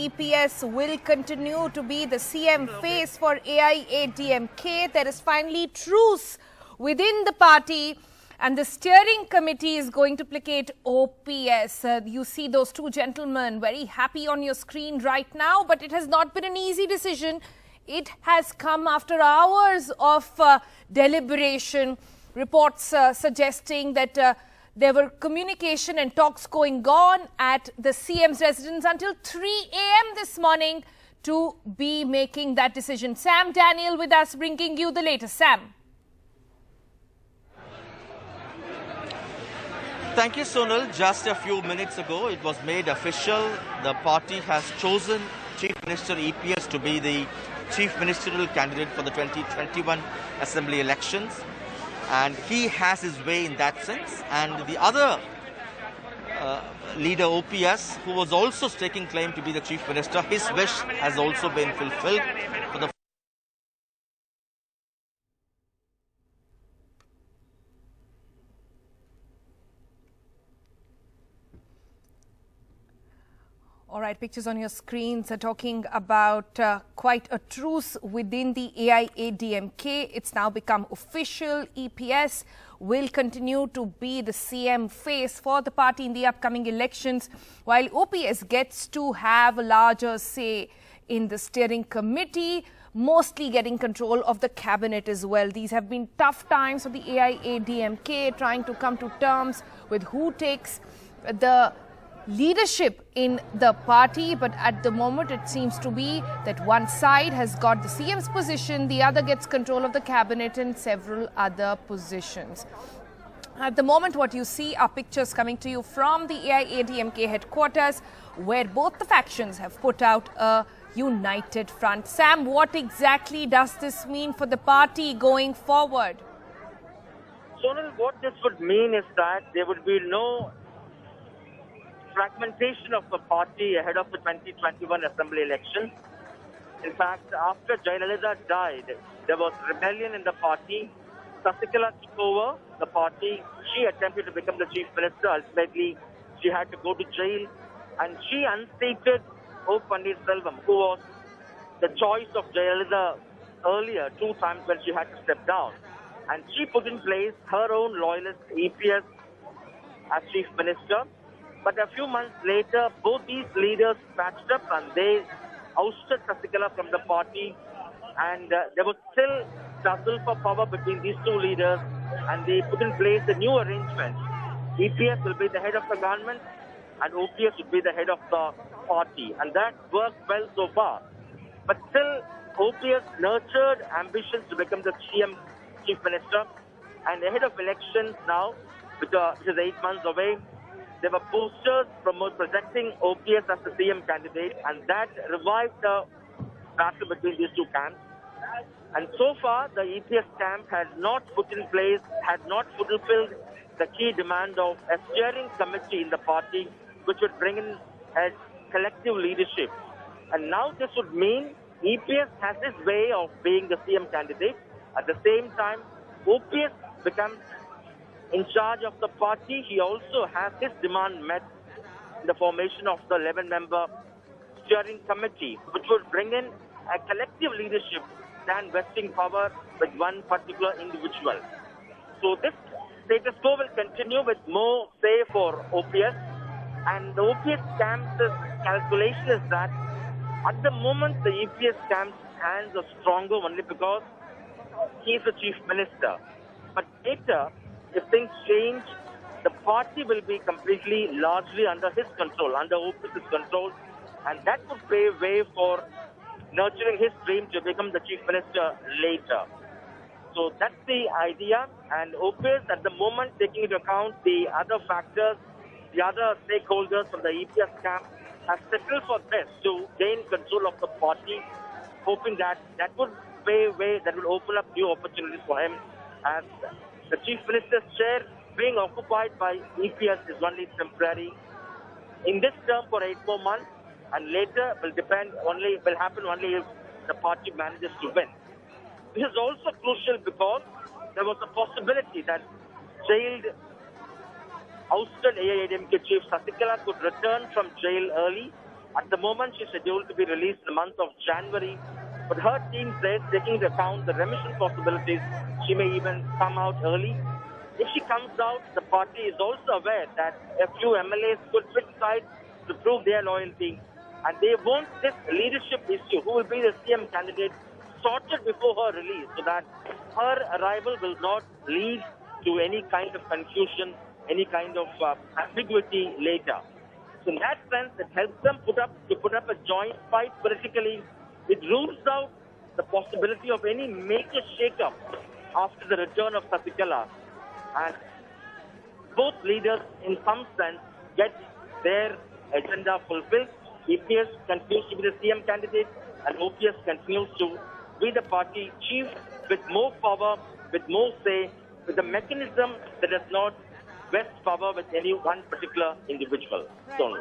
EPS will continue to be the CM face for AIADMK. There is finally truce within the party, and the steering committee is going to placate OPS. You see those two gentlemen very happy on your screen right now, but it has not been an easy decision. It has come after hours of deliberation. Reports suggesting that there were communication and talks going on at the CM's residence until 3 a.m. this morning to be making that decision. Sam Daniel with us, bringing you the latest. Sam. Thank you, Sonal. Just a few minutes ago, it was made official. The party has chosen Chief Minister EPS to be the Chief Ministerial candidate for the 2021 Assembly elections. And he has his way in that sense. And the other leader, OPS, who was also staking claim to be the Chief Minister, his wish has also been fulfilled for the All right, pictures on your screens are talking about quite a truce within the AIADMK. It's now become official. EPS will continue to be the CM face for the party in the upcoming elections, while OPS gets to have a larger say in the steering committee, mostly getting control of the cabinet as well. These have been tough times for the AIADMK, trying to come to terms with who takes the leadership in the party, but at the moment it seems to be that one side has got the CM's position, the other gets control of the cabinet and several other positions. At the moment, what you see are pictures coming to you from the AIADMK headquarters, where both the factions have put out a united front. Sam, what exactly does this mean for the party going forward? Sonal, what this would mean is that there would be no fragmentation of the party ahead of the 2021 Assembly election. In fact, after Jayalalitha died, there was rebellion in the party. Sasikala took over the party. She attempted to become the Chief Minister. Ultimately, she had to go to jail. And she unseated O. Pannirselvam, who was the choice of Jayalalitha earlier, 2 times when she had to step down. And she put in place her own loyalist, EPS, as Chief Minister. But a few months later, both these leaders patched up and they ousted Sasikala from the party. And there was still tussle for power between these two leaders, and they put in place a new arrangement. EPS will be the head of the government and OPS will be the head of the party. And that worked well so far. But still, OPS nurtured ambitions to become the CM, Chief Minister. And ahead of elections now, which is 8 months away, there were posters presenting OPS as the CM candidate, and that revived the battle between these two camps. And so far, the EPS camp has not put in place, has not fulfilled the key demand of a steering committee in the party, which would bring in a collective leadership. And now this would mean EPS has its way of being the CM candidate. At the same time, OPS becomes in charge of the party. He also has his demand met in the formation of the 11-member steering committee, which would bring in a collective leadership than vesting power with one particular individual. So this status quo will continue with more say for OPS. And the OPS camp's calculation is that at the moment the EPS camp's hands are stronger only because he is the Chief Minister. But later, if things change, the party will be completely, largely under his control, under OPS's control, and that would pave way for nurturing his dream to become the Chief Minister later. So that's the idea, and OPS at the moment, taking into account the other factors, the other stakeholders from the EPS camp, has settled for this to gain control of the party, hoping that that would pave way, that will open up new opportunities for him, as the Chief Minister's chair being occupied by EPS is only temporary. In this term for 8 more months, and later will happen only if the party manages to win. This is also crucial because there was a possibility that jailed, ousted AIADMK chief Sasikala could return from jail early At the moment, she's scheduled to be released in the month of January. But her team says, taking into account the remission possibilities, she may even come out early. If she comes out, the party is also aware that a few MLAs could switch sides to prove their loyalty. And they want this leadership issue, who will be the CM candidate, sorted before her release, so that her arrival will not lead to any kind of confusion, any kind of ambiguity later. So in that sense, it helps them put up a joint fight politically. It rules out the possibility of any major shake-up after the return of Sasikala. And both leaders, in some sense, get their agenda fulfilled. EPS continues to be the CM candidate, and OPS continues to be the party chief with more power, with more say, with a mechanism that does not vest power with any one particular individual. Right. So,